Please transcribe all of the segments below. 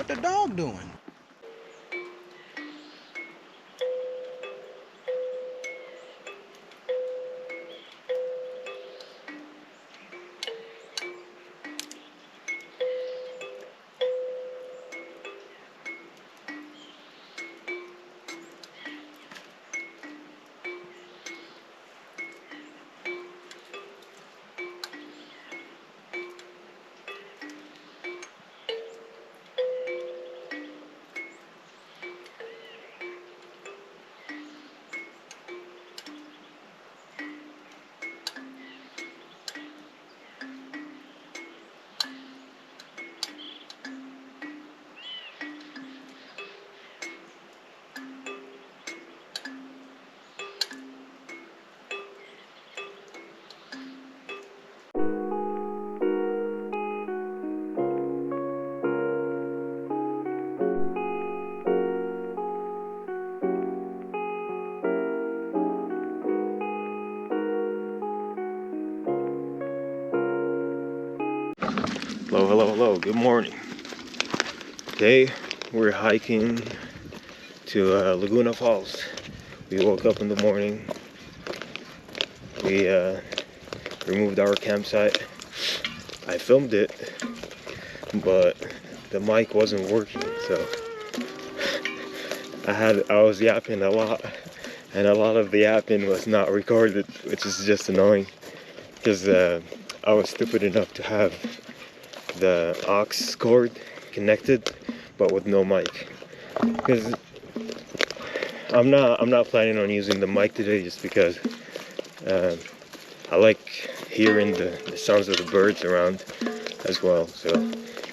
What the dog doing? Hello, hello, hello. Good morning. Today we're hiking to Laguna Falls. We woke up in the morning. We removed our campsite. I filmed it, but the mic wasn't working, so I was yapping a lot, and a lot of the yapping was not recorded, which is just annoying because I was stupid enough to have the aux cord connected but with no mic, because I'm not planning on using the mic today, just because I like hearing the sounds of the birds around as well, so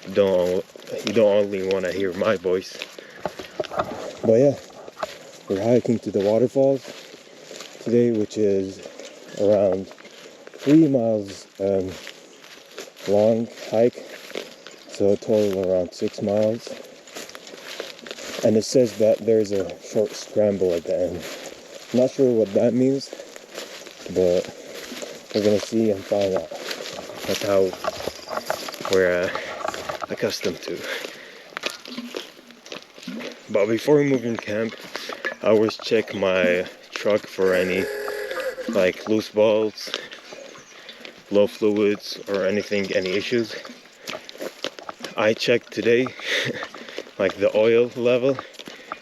you don't only want to hear my voice. But yeah, we're hiking to the waterfalls today, which is around 3 miles long hike, so a total around 6 miles. And it says that there's a short scramble at the end. I'm not sure what that means, but we're gonna see and find out. That's how we're accustomed to. But before we move in camp, I always check my truck for any like loose bolts, low fluids, or any issues. I checked today like the oil level,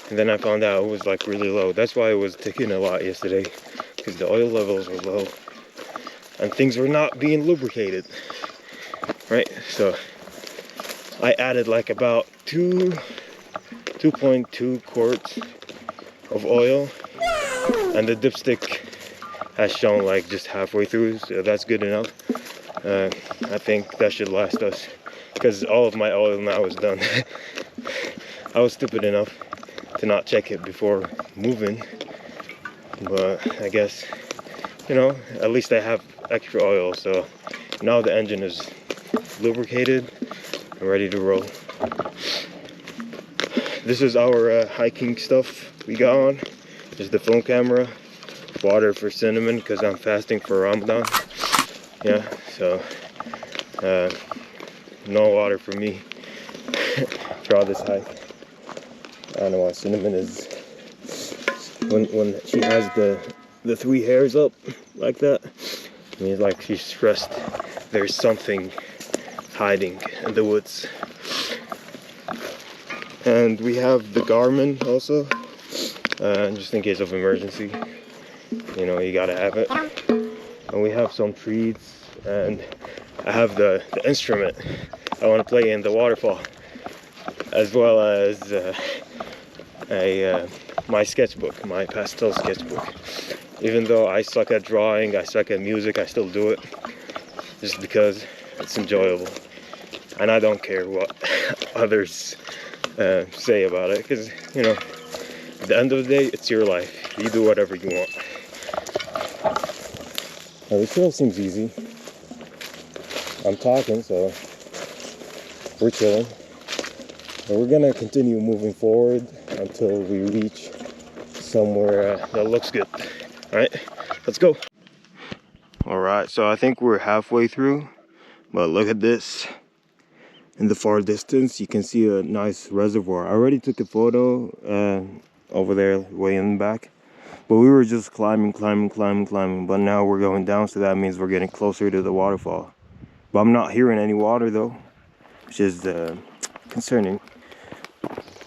and then I found out it was like really low. That's why it was ticking a lot yesterday, because the oil levels were low and things were not being lubricated, right? So I added like about 2.2 quarts of oil, and the dipstick has shown like just halfway through, so that's good enough. I think that should last us, because all of my oil now is done. I was stupid enough to not check it before moving, but I guess, you know, at least I have extra oil, so now the engine is lubricated and ready to roll. This is our hiking stuff we got on. There's the film camera, water for cinnamon because I'm fasting for Ramadan. Yeah, so no water for me throughout this hike. I don't know why cinnamon is, when she has the 3 hairs up like that, it means like she's stressed. There's something hiding in the woods. And we have the Garmin also, just in case of emergency. You know, you gotta have it. And we have some trees, and I have the instrument I want to play in the waterfall, as well as my sketchbook, my pastel sketchbook. Even though I suck at drawing, I suck at music, I still do it just because it's enjoyable, and I don't care what others say about it, because, you know, at the end of the day, it's your life. You do whatever you want. Now, the trail seems easy. I'm talking, so we're chilling. But we're gonna continue moving forward until we reach somewhere that looks good. All right, let's go. All right, so I think we're halfway through, but look at this. in the far distance, you can see a nice reservoir. I already took a photo over there, way in the back. But we were just climbing. But now we're going down, so that means we're getting closer to the waterfall. But I'm not hearing any water though, which is concerning.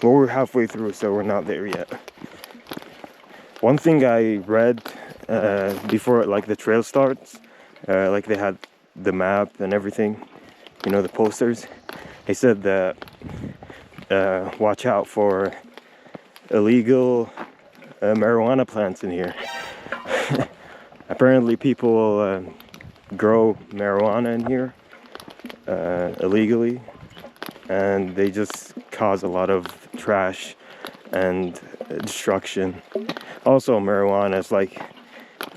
Well, we're halfway through, so we're not there yet. One thing I read before, like, the trail starts, like they had the map and everything, you know, the posters. They said that watch out for illegal marijuana plants in here. Apparently people grow marijuana in here illegally, and they just cause a lot of trash and destruction. Also, marijuana is like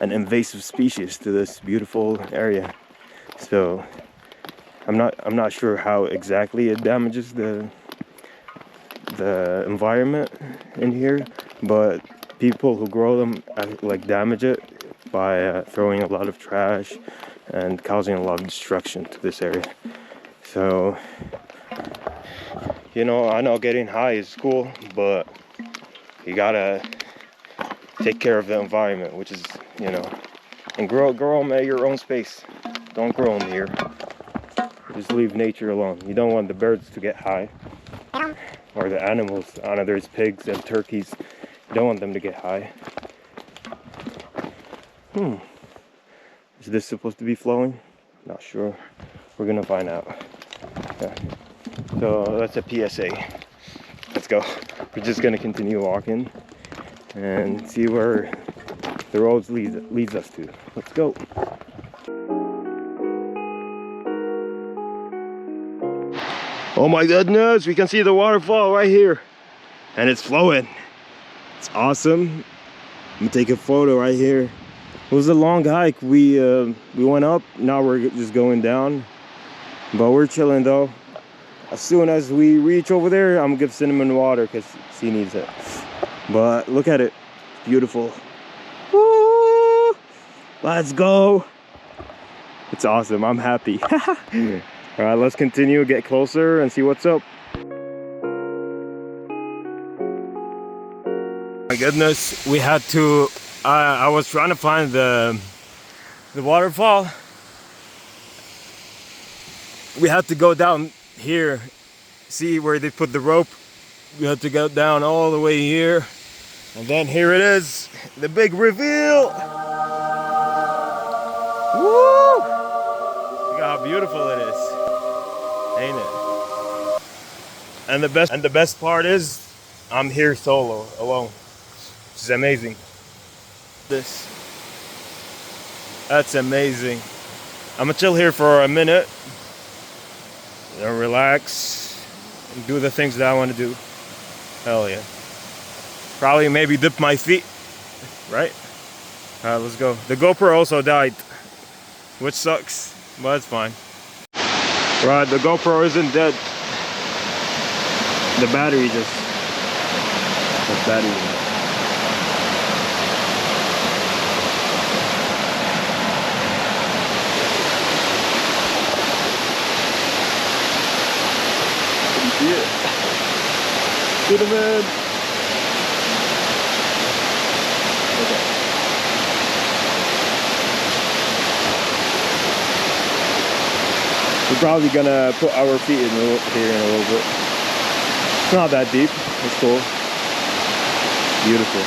an invasive species to this beautiful area, so I'm not sure how exactly it damages the environment in here, but people who grow them like damage it by throwing a lot of trash and causing a lot of destruction to this area. So, you know, I know getting high is cool, but you gotta take care of the environment, which is, you know, and grow them at your own space. Don't grow them here. Just leave nature alone. You don't want the birds to get high, or the animals. I know there's pigs and turkeys. You don't want them to get high. Is this supposed to be flowing? Not sure. We're gonna find out. Yeah. So that's a PSA. Let's go. We're just gonna continue walking and see where the roads leads us to. Let's go. Oh my goodness, we can see the waterfall right here, and it's flowing. It's awesome. I'm gonna take a photo right here. It was a long hike. We went up, now we're just going down, but we're chilling though. As soon as we reach over there, I'm gonna give Cinnamon water because she needs it. But look at it, beautiful. Woo! Let's go. It's awesome, I'm happy. All right, let's continue, get closer and see what's up. My goodness, we had to, I was trying to find the waterfall. We had to go down here, see where they put the rope. We had to go down all the way here. And then here it is, the big reveal. Woo! Look how beautiful it is. Ain't it? And the best part is I'm here solo, alone, which is amazing. That's amazing. I'm gonna chill here for a minute and relax and do the things that I want to do. Hell yeah. Probably maybe dip my feet, right? All right, let's go. The GoPro also died, which sucks, but it's fine. Right, the GoPro isn't dead. The battery just... The battery. See it? Cinnamon! Okay. We're probably gonna put our feet in here in a little bit. It's not that deep. It's cool. Beautiful.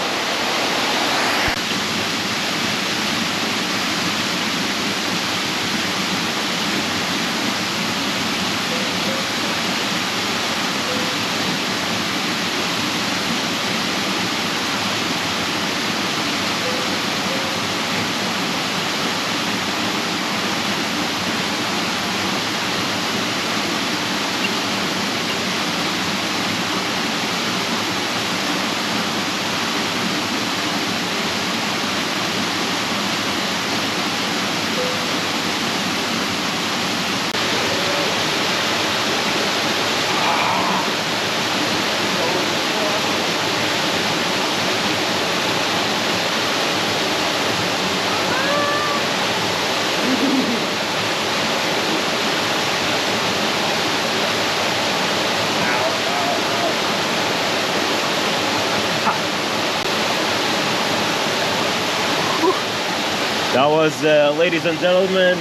was, ladies and gentlemen,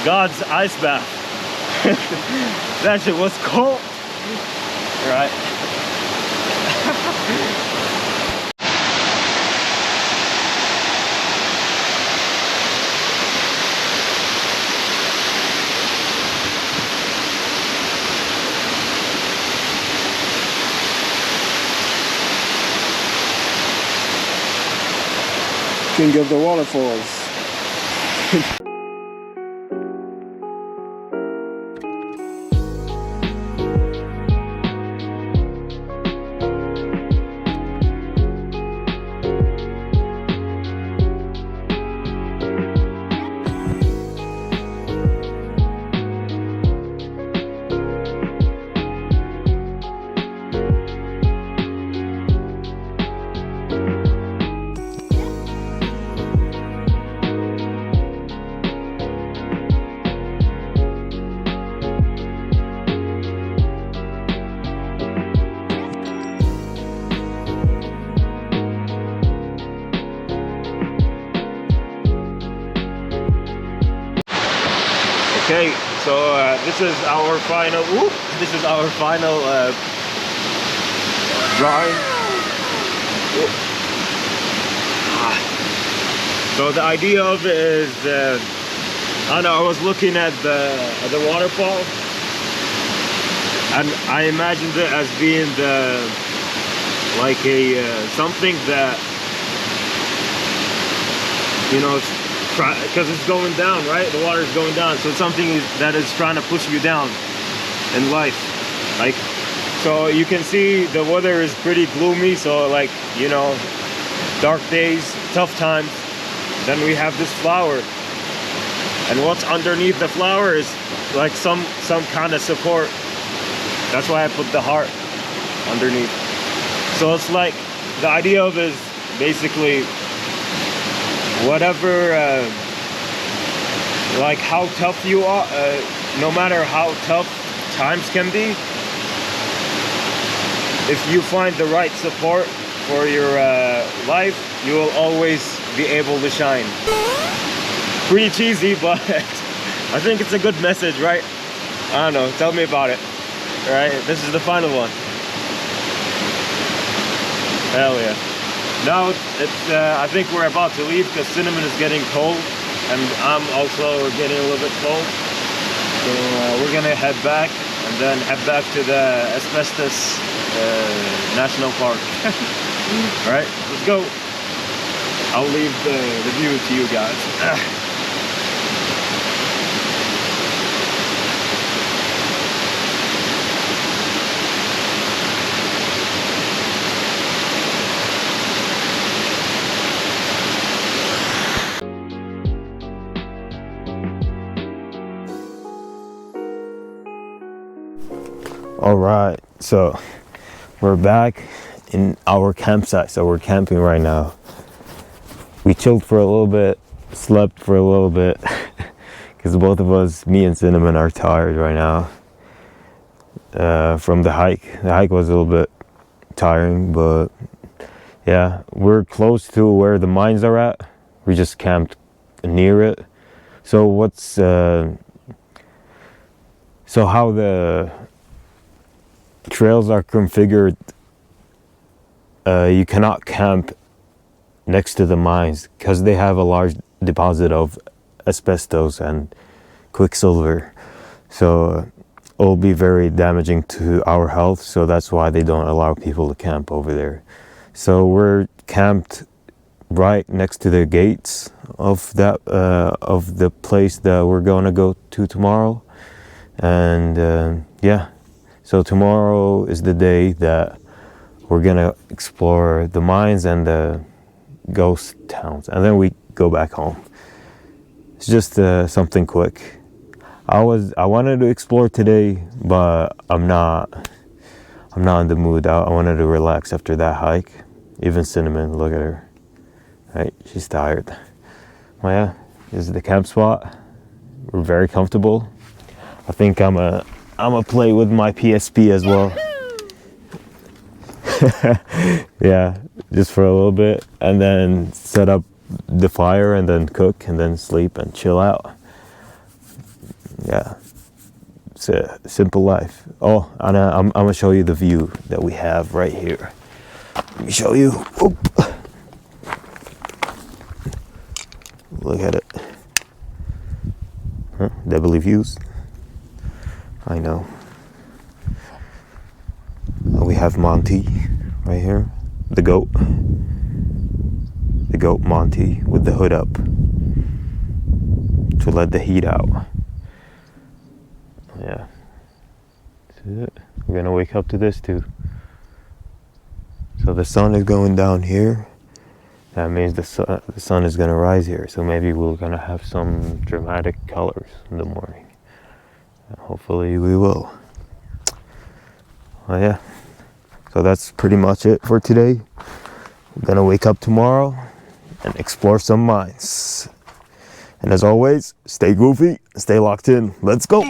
God's ice bath. That shit was cold, right? King of the waterfalls. Okay, so this is our final. This is our final drawing. So the idea of it is, I don't know. I was looking at the waterfall, and I imagined it as being like a something that, you know, because it's going down, right? The water is going down, so it's something that is trying to push you down in life. Like, so you can see the weather is pretty gloomy, so like, you know, dark days, tough times. Then we have this flower, and what's underneath the flower is like some kind of support. That's why I put the heart underneath. So it's like, the idea of it is basically whatever, like how tough you are, no matter how tough times can be, if you find the right support for your life, you will always be able to shine. Pretty cheesy, but I think it's a good message, right? I don't know, tell me about it. All right, this is the final one. Hell yeah. Now it's I think we're about to leave because Cinnamon is getting cold, and I'm also getting a little bit cold. So we're gonna head back and then head back to the Asbestos National Park. All right, let's go. I'll leave the view to you guys. All right, so we're back in our campsite. So we're camping right now. We chilled for a little bit, slept for a little bit, because both of us, me and Cinnamon, are tired right now from the hike. The hike was a little bit tiring, but yeah, we're close to where the mines are at. We just camped near it. So so how the trails are configured, you cannot camp next to the mines because they have a large deposit of asbestos and quicksilver, so it'll be very damaging to our health. So that's why they don't allow people to camp over there. So we're camped right next to the gates of that of the place that we're gonna go to tomorrow. And yeah, so tomorrow is the day that we're gonna explore the mines and the ghost towns, and then we go back home. It's just something quick. I wanted to explore today, but I'm not in the mood. I wanted to relax after that hike. Even Cinnamon, look at her. Right, she's tired. Well, yeah, this is the camp spot. We're very comfortable. I think I'm a play with my PSP as well. Yeah, just for a little bit, and then set up the fire and then cook and then sleep and chill out. Yeah, it's a simple life. Oh, and I'm gonna show you the view that we have right here. Let me show you. Oop. Look at it. Huh? Deadly views. I know. We have Monty right here. The goat. The goat Monty with the hood up to let the heat out. Yeah. That's it. We're gonna wake up to this too. So the sun is going down here. That means the sun is gonna rise here. So maybe we're gonna have some dramatic colors in the morning. Hopefully we will. Well, yeah. So that's pretty much it for today. We're gonna wake up tomorrow and explore some mines. And as always, stay goofy, stay locked in. Let's go.